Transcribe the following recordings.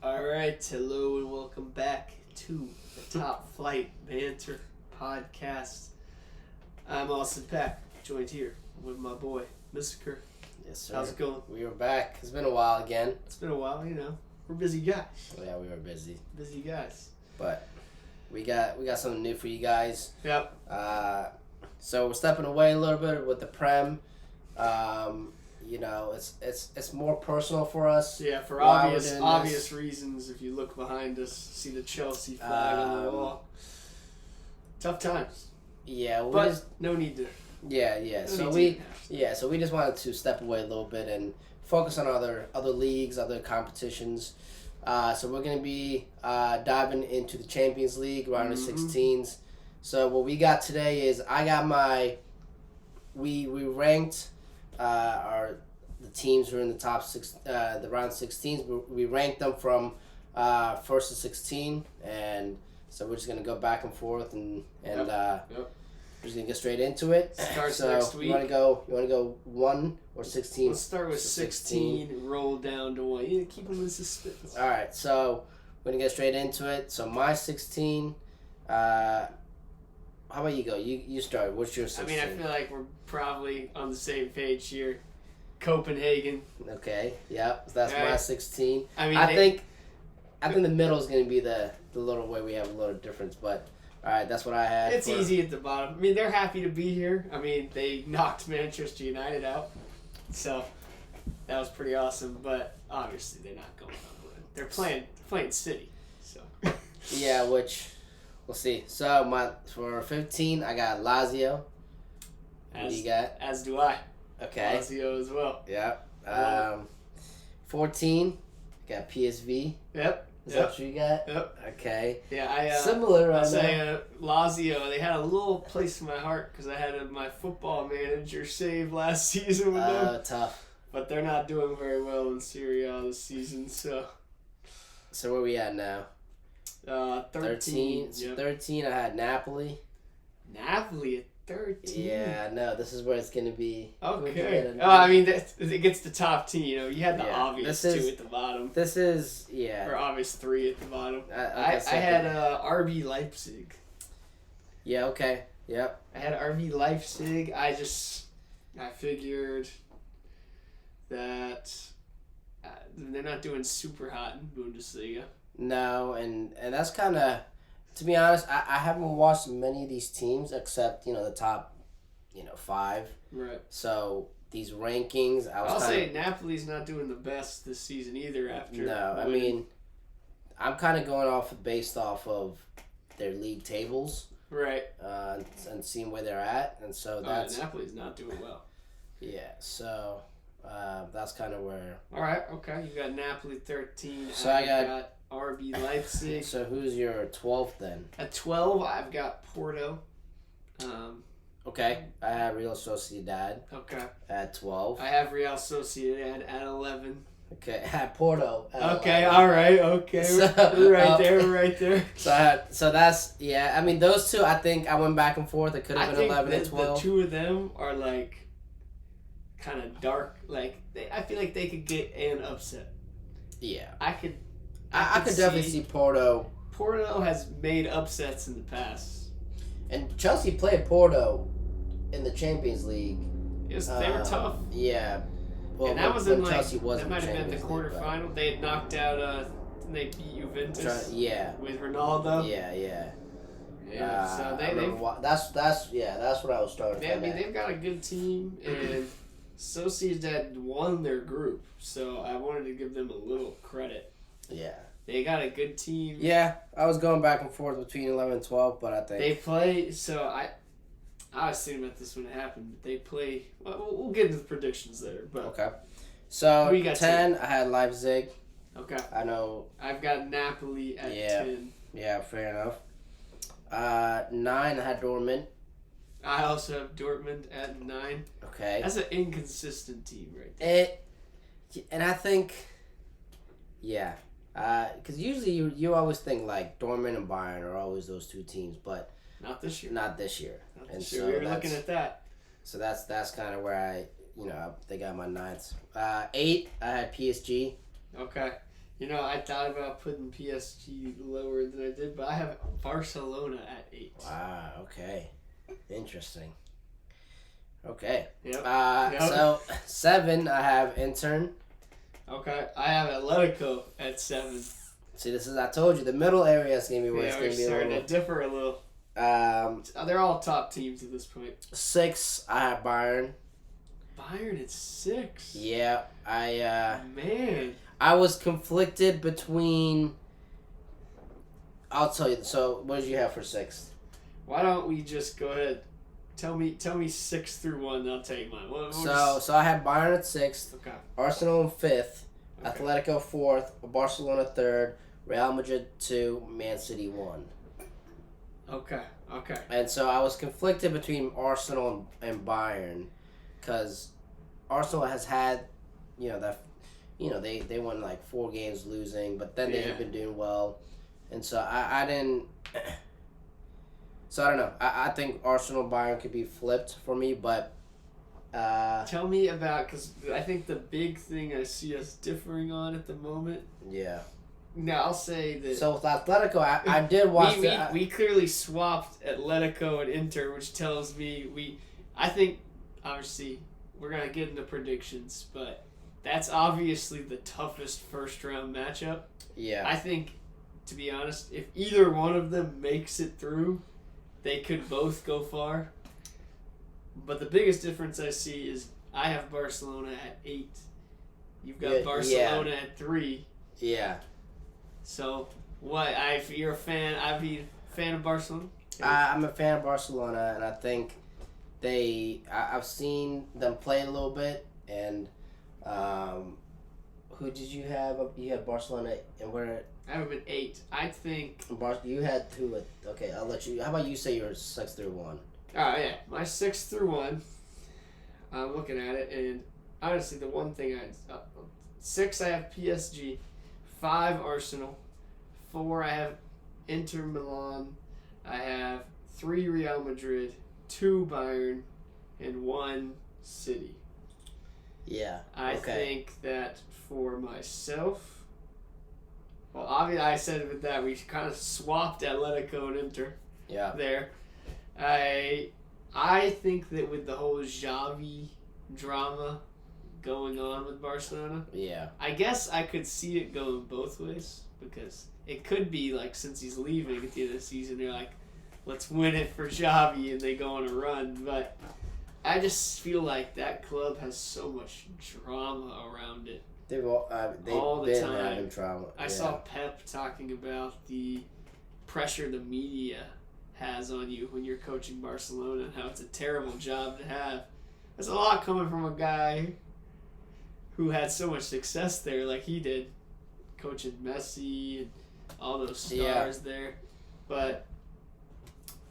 All right, hello and welcome back to the Top Flight Banter podcast. I'm Austin Pack, joined here with my boy, Mr. Yes, sir. How's it going? We are back. It's been a while again. It's been a while, we're busy guys. Yeah, we were busy, Busy guys. but we got something new for you guys. Yep. So we're stepping away a little bit with the Prem. It's more personal for us. Yeah, for Why we're obvious doing reasons. If you look behind us, see the Chelsea flag on the wall. Tough times, Yeah, but no need to. Yeah. So we just wanted to step away a little bit and focus on other leagues, other competitions. So we're gonna be diving into the Champions League round of 16s. So what we got today is we ranked the teams who are in the top six, the round 16s. We ranked them from first to 16, and so we're just gonna go back and forth and we're just gonna get straight into it. Starts so next week. You wanna go 1 or 16? Let's start with 16 and roll down to 1. You keep them in suspense. All right, so we're gonna get straight into it. So my 16. How about you go? You start. What's your 16? I feel like we're probably on the same page here. Copenhagen. Okay. Yep. So that's All my right. 16. I think the middle is gonna be the little way we have a little difference, but all right, that's what I had. It's easy at the bottom. They're happy to be here. They knocked Manchester United out, so that was pretty awesome. But obviously, they're not going on. They're playing City, so. Yeah, which we'll see. So for 15, I got Lazio. What do you got? As do I. Okay. Lazio as well. Yep. 14, got PSV. Yep. Is that what you got? Yep. Okay. Yeah, Similar. I'll say Lazio. They had a little place in my heart because I had my football manager save last season with them. Tough. But they're not doing very well in Serie A this season, so. So where we at now? 13. So Yep. 13, I had Napoli. Napoli at 13. Yeah, no, this is where it's gonna be. Okay. It gets the top team. You had the obvious two at the bottom. This is Or obvious three at the bottom. I had RB Leipzig. Yeah. Okay. Yep. I had RB Leipzig. I figured that they're not doing super hot in Bundesliga. No, and that's kind of, to be honest, I haven't watched many of these teams except the top, 5. Right. So these rankings, I'll say Napoli's not doing the best this season either. After I'm kind of going based off of their league tables. Right. And seeing where they're at, and so that's Napoli's not doing well. Yeah. So that's kind of where. All right. Okay. You got Napoli 13. So I got RB Leipzig. So who's your 12th then? At 12, I've got Porto. Okay, I have Real Sociedad. Okay. At 12. I have Real Sociedad at 11. Okay, at Porto. At okay, 11. all right, okay. So, we're right there. So that's, yeah, those two, I think I went back and forth. It could have been 11 and 12. The two of them are kind of dark. I feel like they could get an upset. Yeah. I could definitely see Porto. Porto has made upsets in the past. And Chelsea played Porto in the Champions League. Yes, they were tough. Yeah. Well, and that was Chelsea was that might have been the quarterfinal. They had knocked out. They beat Juventus. With Ronaldo. Yeah. So that's what I was starting. They've got a good team, and Sociedad won their group, so I wanted to give them a little credit. Yeah. They got a good team. Yeah, I was going back and forth between 11 and 12, but I think they play. So I was thinking about this when it happened. But they play. Well, we'll get into the predictions there. But okay. So you got 10, I had Leipzig. Okay. I know. I've got Napoli at 10. Yeah, fair enough. 9, I had Dortmund. I also have Dortmund at 9. Okay. That's an inconsistent team right there. And I think, yeah. Because usually you always think Dortmund and Bayern are always those two teams, but not this year. Not this year. We were looking at that. So that's kind of where I think I got my 9th. 8, I had PSG. Okay. You know, I thought about putting PSG lower than I did, but I have Barcelona at 8. Wow. Okay. Interesting. Okay. Yep. So 7, I have Intern. Okay, I have Atletico at 7. See, I told you, the middle area is going to be where it's Yeah, going we're to be a starting little. to differ a little. They're all top teams at this point. 6, I have Bayern. Bayern at 6. Yeah, Man. I was conflicted between. I'll tell you. So, what did you have for 6? Why don't we just go ahead? Tell me 6 through 1. And I'll tell you mine. So I had Bayern at 6th, Okay. Arsenal in 5th, Okay. Atletico 4th, Barcelona 3rd, Real Madrid 2, Man City 1. Okay. And so I was conflicted between Arsenal and Bayern, because Arsenal has had, they won like 4 games losing, but then they have been doing well, and so I didn't. So I don't know. I think Arsenal Bayern could be flipped for me, but. Tell me about, because I think the big thing I see us differing on at the moment. Yeah. Now I'll say that. So with Atletico, I did watch we clearly swapped Atletico and Inter, which tells me I think obviously we're gonna get into predictions, but that's obviously the toughest first round matchup. Yeah. I think, to be honest, if either one of them makes it through, they could both go far. But the biggest difference I see is I have Barcelona at 8. You've got Barcelona at 3. Yeah. So what? If you're a fan, I'd be a fan of Barcelona. I'm a fan of Barcelona, and I think I've seen them play a little bit, and who did you have? You had Barcelona, and where? I have them at 8. I think. You had who? Okay, I'll let you. How about you say your 6 through 1? Yeah, my 6 through 1. I'm looking at it, and honestly, the one thing 6 I have PSG, 5 Arsenal, 4 I have Inter Milan, I have 3 Real Madrid, 2 Bayern, and 1 City. Yeah. I think that for myself, well, obviously I said with that we kind of swapped Atletico and Inter. Yeah. There, I think that with the whole Xavi drama going on with Barcelona, Yeah. I guess I could see it going both ways, because it could be like, since he's leaving at the end of the season, they're like, let's win it for Xavi, and they go on a run. But I just feel like that club has so much drama around it. They've all the been time. having drama. I saw Pep talking about the pressure the media has on you when you're coaching Barcelona, and how it's a terrible job to have. There's a lot coming from a guy who had so much success there, like he did, coaching Messi and all those stars there. But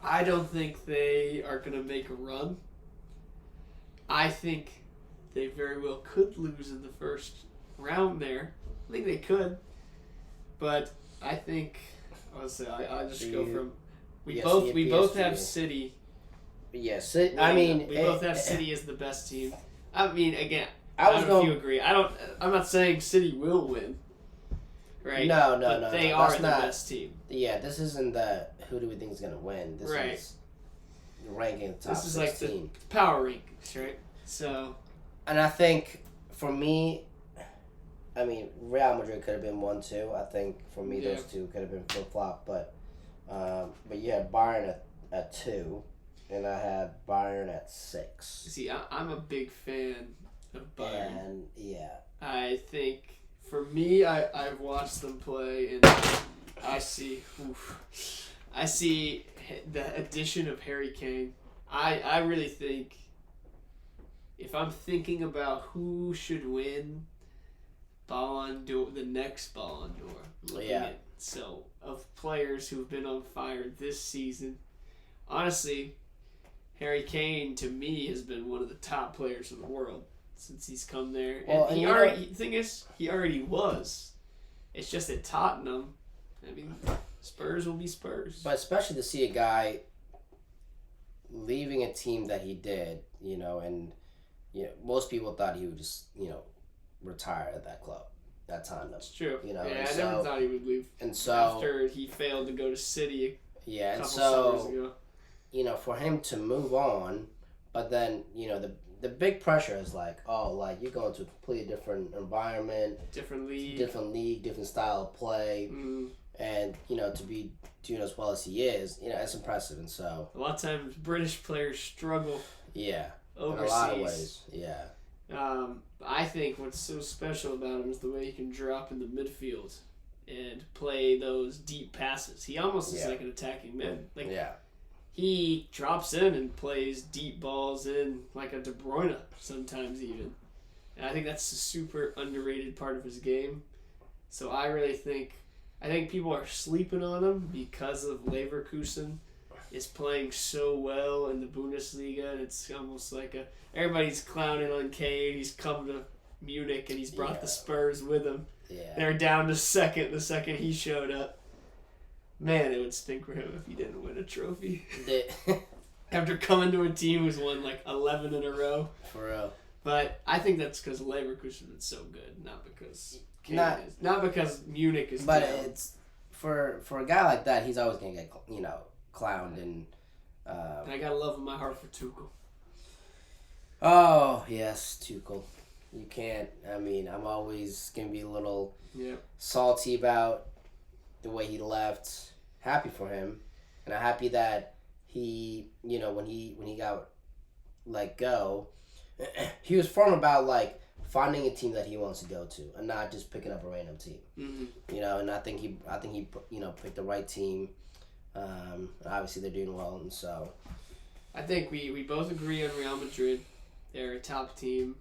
I don't think they are going to make a run. I think they very well could lose in the first round there. I think they could. But I think, I'll just go from... We both have City. Yes, We both have City as the best team. I mean, again, I don't know if you agree. I'm not saying City will win, right? No. They are the best team. Yeah, this isn't the who do we think is gonna win. This is ranking the top 16. This is like the power rankings, right? So. And I think for me, I mean, Real Madrid could have been 1, 2. I think for me, those two could have been flip flop, but you had Bayern at 2. And I had Bayern at 6. See, I'm a big fan of Bayern. And, I think, for me, I've watched them play, and I see the addition of Harry Kane. I really think, if I'm thinking about who should win Ballon d'Or, the next Ballon d'Or, so of players who've been on fire this season, honestly, Harry Kane, to me, has been one of the top players in the world since he's come there. And the thing is, he already was. It's just at Tottenham, I mean, Spurs will be Spurs. But especially to see a guy leaving a team that he did, and most people thought he would just, retire at that club. at Tottenham. That's true. You know, yeah, and I so, never thought he would leave and so after he failed to go to City yeah, a and couple summers so ago. you know, for him to move on, but then you know the big pressure is like, oh, like you're going to a completely different environment, Different league. different style of play, Mm. and you know to be doing as well as he is, you know, it's impressive, and so A lot of times British players struggle yeah, overseas. in a lot of ways, yeah, I think what's so special about him is the way he can drop in the midfield and play those deep passes. He almost is Yeah. like an attacking mid. Like yeah, he drops in and plays deep balls in like a De Bruyne sometimes even. And I think that's a super underrated part of his game. So I think people are sleeping on him because of Leverkusen is playing so well in the Bundesliga, and it's almost like everybody's clowning on Kane. He's come to Munich and he's brought Yeah. the Spurs with him. yeah. They're down to second the second he showed up. Man, it would stink for him if he didn't win a trophy. After coming to a team who's won like 11 in a row. For real. But I think that's because Leverkusen is so good, not because Not because Munich is But down. it's for a guy like that, he's always gonna get clowned and. And I got a love in my heart for Tuchel. Oh yes, Tuchel. You can't. I mean, I'm always gonna be a little salty about the way he left. Happy for him, and I'm happy that he, you know, when he got let go, he was firm about like finding a team that he wants to go to, and not just picking up a random team. Mm-hmm. You know, and I think he picked the right team. Obviously, they're doing well, and so I think we both agree on Real Madrid. They're a top team.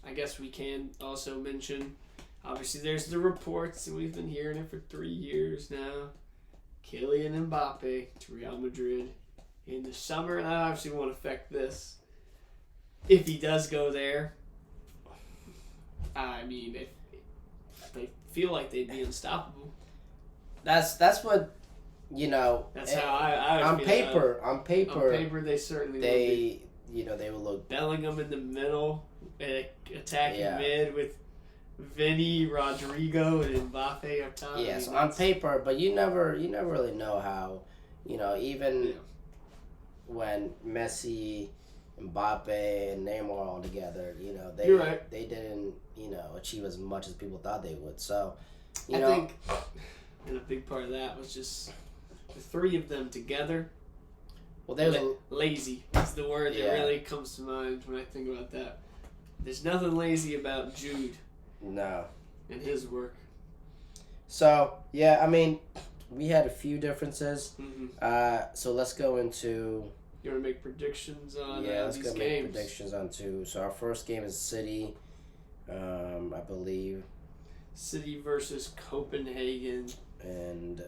I guess we can also mention, obviously, there's the reports, and we've been hearing it for 3 years now. Kylian Mbappe to Real Madrid in the summer, and that obviously won't affect this. If he does go there, I mean, if they feel like they'd be unstoppable. that's what, you know. That's how I on feel paper, on paper, they certainly will be. They will look. Bellingham in the middle, attacking Yeah. mid with Vinny, Rodrigo, and Mbappe up top. Yes, I mean, on paper, but you never really know how, you know, even when Messi, Mbappe, and Neymar are all together, you know, You're right. they didn't, you know, achieve as much as people thought they would. So, I think, and a big part of that was just the three of them together. well, there's Lazy is the word Yeah. that really comes to mind when I think about that. There's nothing lazy about Jude no. and his work. So yeah, I mean, we had a few differences. Mm-hmm. So let's go into You want to make predictions on let's these go games? make predictions on two. So our first game is City, I believe, City versus Copenhagen. and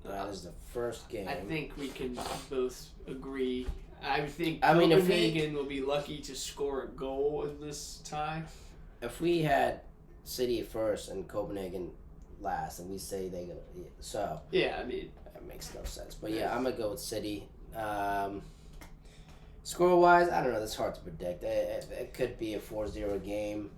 that is the first game. I think we can both agree. I think I mean, if Copenhagen will be lucky to score a goal in this tie. If we had City first and Copenhagen last, and we say they gonna so Yeah, I mean, that makes no sense. But yeah, I'm gonna go with City. Score wise, I don't know. That's hard to predict. It could be a 4-0 game.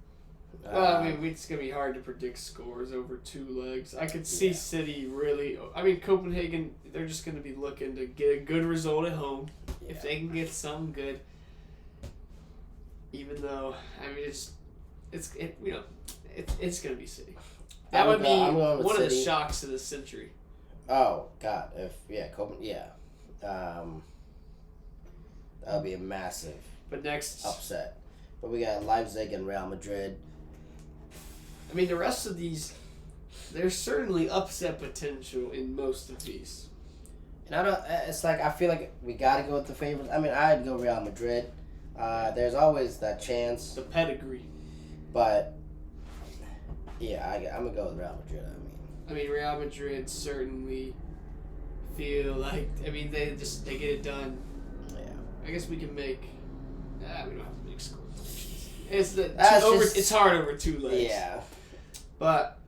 well, I mean, it's gonna be hard to predict scores over two legs. I could see Yeah. City really. I mean, Copenhagen, they're just gonna be looking to get a good result at home. Yeah. If they can get something good, even though I mean it's gonna be City. That would be I'm going with one of the City. shocks of the century. Oh God! That would be a massive But next, upset. But we got Leipzig and Real Madrid. I mean, the rest of these, there's certainly upset potential in most of these. And I don't. It's like I feel like we got to go with the favorites. I mean, I'd go Real Madrid. There's always that chance, The pedigree. but yeah, I'm gonna go with Real Madrid. I mean, Real Madrid certainly feel like. I mean, they get it done. Yeah. I guess we can make. We don't have to make score predictions. It's it's hard over two legs. Yeah. But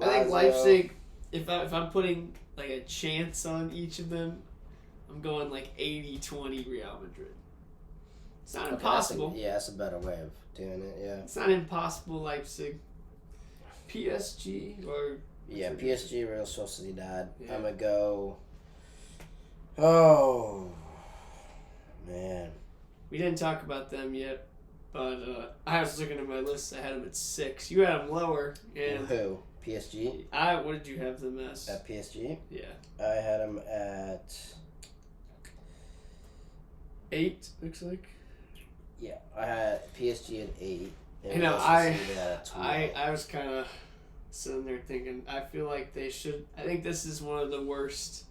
I think Lazio. Leipzig. If I'm putting like a chance on each of them, I'm going like 80-20 Real Madrid. It's not Okay, impossible. that's a better way of doing it. Yeah. It's not impossible, Leipzig. PSG or Yeah, PSG, Real Sociedad. Yeah. I'm gonna go. Oh, man. we didn't talk about them yet, but I was looking at my list. I had them at 6. You had them lower, and Who? PSG? what did you have them as? At PSG? Yeah, I had them at. 8 looks like. Yeah, I had PSG at 8. And You know, Real I Sociedad at 12. I was kind of sitting there thinking, I feel like they should. I think this is one of the worst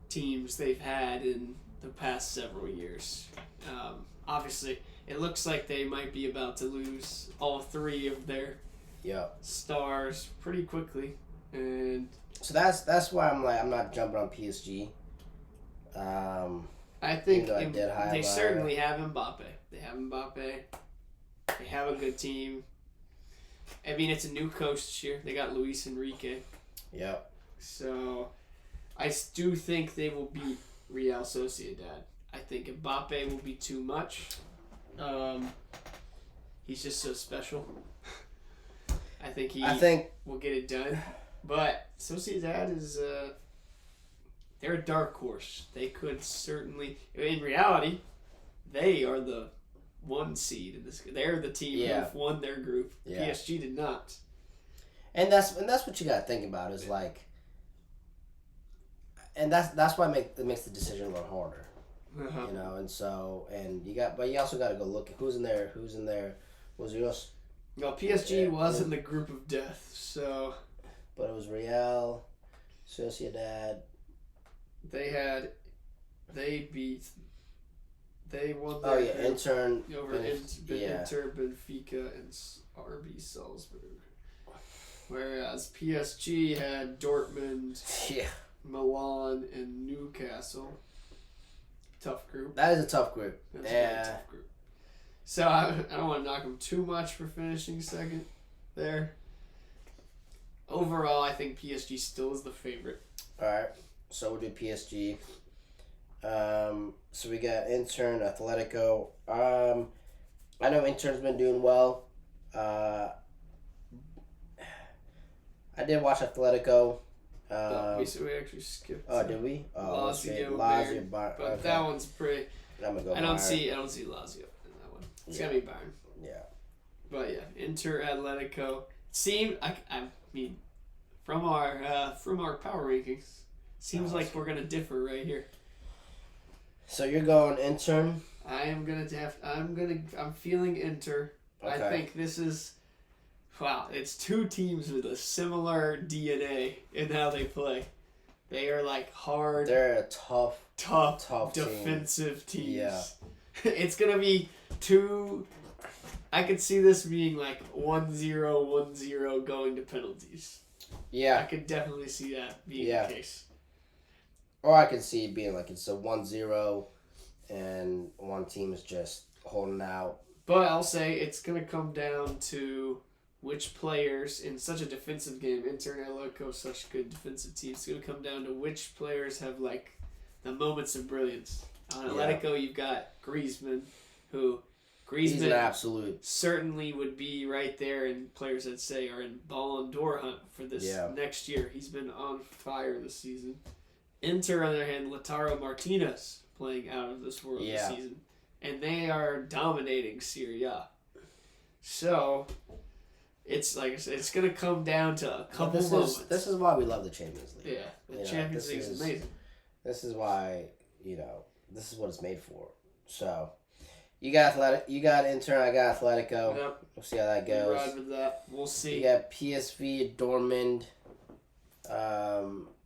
teams they've had in the past several years. Obviously, it looks like they might be about to lose all 3 of their Yeah. stars pretty quickly, and So that's why I'm not jumping on PSG. I think Even though I did they highlight- certainly have Mbappe. They have Mbappe. They have a good team. I mean, it's a new coach this year. They got Luis Enrique. Yep. So, I do think they will beat Real Sociedad. I think Mbappe will be too much. He's just so special. I think he will get it done. But Sociedad is they're a dark horse. They could certainly, in reality, they are the 1 seed in this. They're the team who won their group. Yeah. PSG did not. And that's what you gotta think about is like, and that's why it makes the decision a little harder, Uh-huh. you know. And you also gotta go look at who's in there. Was yours? Well, PSG was in the group of death, so But it was Real, Sociedad. They won Oh their yeah, group intern. over Inter, Benfica, and RB Salzburg. Whereas PSG had Dortmund, Yeah, Milan, and Newcastle. Tough group. that is a tough group. That's a really tough group. So I don't want to knock them too much for finishing second there. Overall, I think PSG still is the favorite. All right, so we'll do PSG. So we got Intern, Atletico. I know Intern's been doing well. I did watch Atletico. We actually skipped. Oh, did we? Oh, Lazio, Lazio, but okay. that one's pretty. I'm gonna go. I don't Bayern. see Lazio in that one. It's Yeah. gonna be Bayern. Yeah. But yeah, Inter, Atletico. I mean, from our power rankings, seems like we're gonna differ right here. So you're going Intern. I'm feeling Inter. Okay. I think this is. Wow, it's 2 teams with a similar DNA in how they play. They are like hard, They're a tough team. defensive teams. Yeah. It's gonna be 2. I could see this being like 1-0, 1-0 going to penalties. I Yeah. could definitely see that being Yeah. the case. Or I can see it being like it's a 1-0 and one team is just holding out. But I'll say it's gonna come down to which players in such a defensive game. Inter and Atletico, such good defensive teams. It's gonna come down to which players have like the moments of brilliance. On Atletico, you've got Griezmann, He's an absolute. certainly would be right there, and players that say are in Ballon d'Or hunt for this next year. He's been on fire this season. Inter, on the other hand, Lautaro Martinez playing out of this world this season, and they are dominating Serie A. So it's like I said, it's gonna come down to a couple moments. This is why we love the Champions League. Yeah, the Champions League is amazing. This is why this is what it's made for. So. You got Intern, I got Atletico. Yep. We'll see how that We goes. ride with that. We'll see. You got PSV, Dortmund.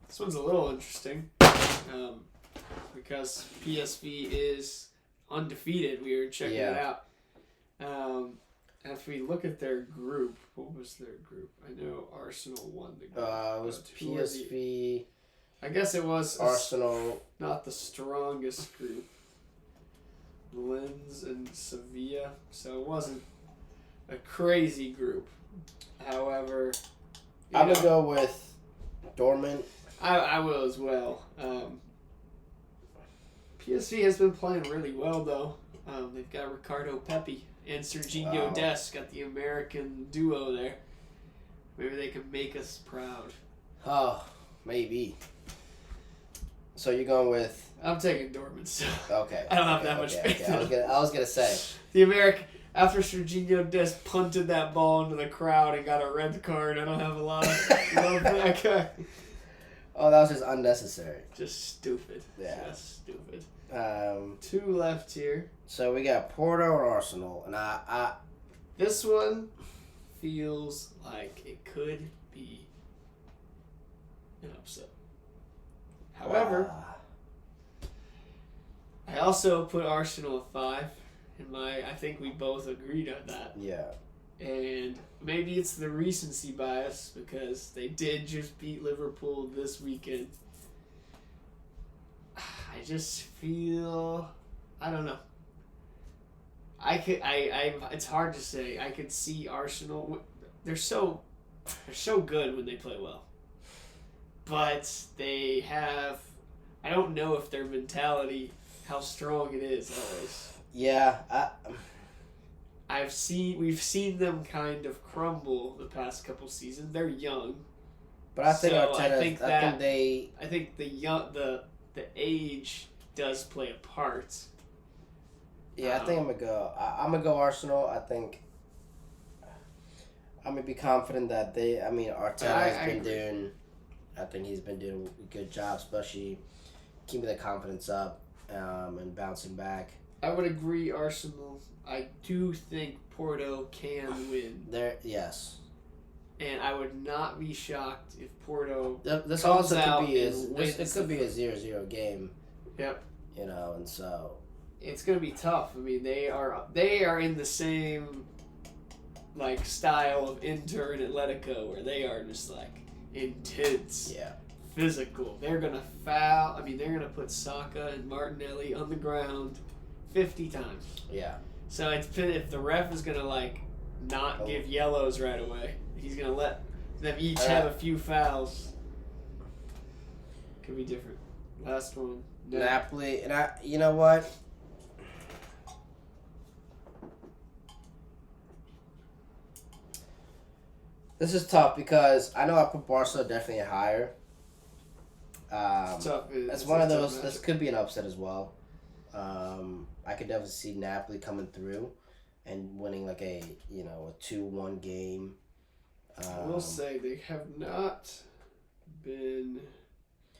This one's a little interesting because PSV is undefeated. We were checking it out. If we look at their group, what was their group? I know Arsenal won the group. It was PSV. I guess it was Arsenal. not the strongest group. Lens and Sevilla, so it wasn't a crazy group. However, I'm gonna go with Dortmund. I will as well. PSV has been playing really well though. They've got Ricardo Pepi and Serginho Dest. Got the American duo there. Maybe they can make us proud. Oh, maybe. So you're going with? I'm taking Dortmund. So Okay. I don't have that much faith. Okay. I was gonna say the American. After Serginho Dest punted that ball into the crowd and got a red card, I don't have a lot of love for that guy. Oh, that was just unnecessary. Just stupid. Yeah. Just stupid. 2 left here. So we got Porto and Arsenal, and I This one feels like it could be an upset. However, I also put Arsenal at 5. I think we both agreed on that. yeah. And maybe it's the recency bias because they did just beat Liverpool this weekend. I just feel, I don't know. It's hard to say. I could see Arsenal. They're so good when they play well. But they have, I don't know if their mentality, how strong it is always. Yeah. We've seen them kind of crumble the past couple seasons. They're young, But I think So, Arteta. I think the age does play a part. Yeah, I think I'm gonna go. I'm gonna go Arsenal. I think I'm gonna be confident that Arteta has been doing. I think he's been doing a good job, especially keeping the confidence up and bouncing back. I would agree, Arsenal. I do think Porto can win, Yes. and I would not be shocked if Porto. This comes also out could be and wins it could be a 0-0 game. Yep. And so It's gonna be tough. I mean, they are in the same style of Inter and Atletico, where they are just intense, physical. They're gonna foul. I mean, they're gonna put Saka and Martinelli on the ground 50 times. Yeah. So if the ref is gonna not give yellows right away, he's gonna let them each have a few fouls. Could be different. Last one. Napoli, and you know what? This is tough because I know I put Barcelona definitely higher. Tough. It's one of those. This could be an upset as well. I could definitely see Napoli coming through and winning a 2-1 game. I will say they have not been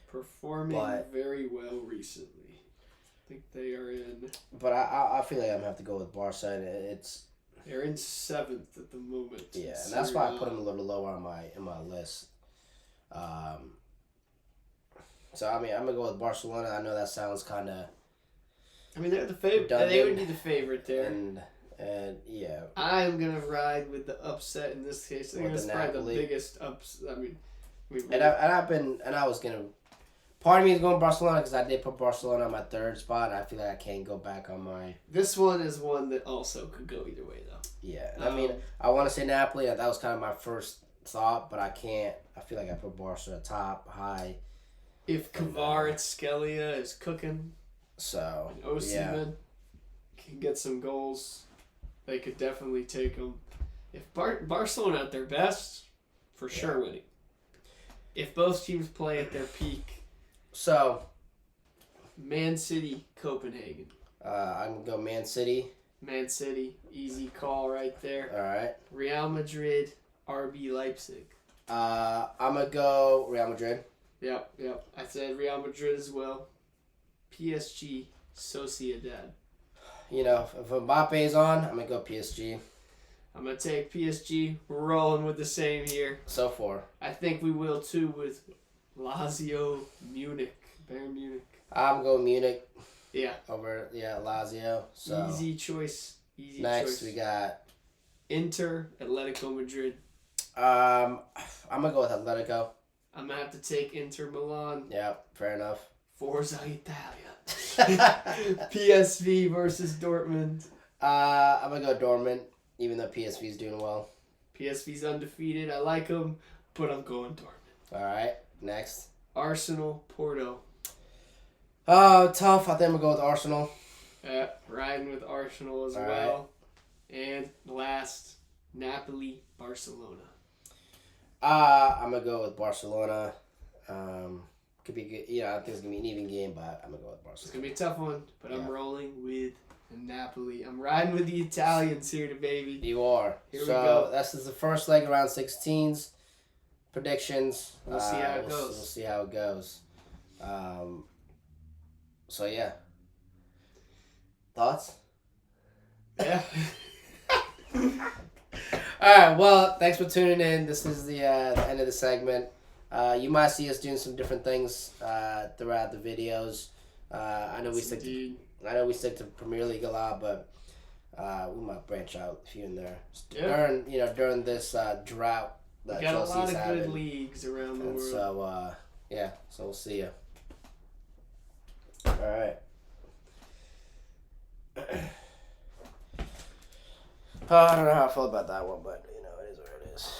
performing very well recently. I think they are in. But I feel like I'm gonna have to go with Barca. And they're in 7th at the moment. Yeah, and that's why I put them a little lower on my list. So I'm gonna go with Barcelona. I know that sounds kind of. I mean, they're the favorite. They would be the favorite there. And yeah. I'm gonna ride with the upset in this case. I think that's probably the biggest upset. I mean, I was gonna. Part of me is going Barcelona because I did put Barcelona on my 3rd spot. And I feel like I can't go back on my. This one is one that also could go either way, though. Yeah, and I want to say Napoli. That was kind of my first thought, but I can't. I feel like I put Barcelona top, high. If Kvaratskhelia is cooking, so and Osimhen can get some goals, they could definitely take them. If Barcelona at their best, for sure winning. If both teams play at their peak. So, Man City, Copenhagen. I'm going to go Man City. Man City, easy call right there. All right. Real Madrid, RB Leipzig. I'm going to go Real Madrid. Yep. I said Real Madrid as well. PSG, Sociedad. If Mbappe's on, I'm going to go PSG. I'm going to take PSG. We're rolling with the same here. So far. I think we will too with Lazio, Munich, Bayern Munich. I'm going Munich. Yeah. Over, Lazio. So. Easy choice. Next, we got Inter, Atletico Madrid. I'm going to go with Atletico. I'm going to have to take Inter Milan. Yeah, fair enough. Forza Italia. PSV versus Dortmund. I'm going to go Dortmund, even though PSV's doing well. PSV's undefeated. I like them, but I'm going Dortmund. All right, next. Arsenal, Porto. Oh, tough. I think I'm going to go with Arsenal. Riding with Arsenal as All well. And last, Napoli, Barcelona. I'm gonna go with Barcelona. Could be good. Yeah, I think it's gonna be an even game, but I'm gonna go with It's Barcelona. going to be a tough one, but I'm Yeah. rolling with Napoli. I'm riding with the Italians here, baby. You are. Here we so go. This is the first leg around 16s. Predictions. We'll see how it goes. We'll see how it goes. So yeah. Thoughts? Yeah. All right. Well, thanks for tuning in. This is the end of the segment. You might see us doing some different things throughout the videos. I know we stick to Premier League a lot, but we might branch out a few in there during this drought that We got Chelsea's a lot of having. good leagues around the And world. so so we'll see you. All right. I don't know how I feel about that one, but it is what it is.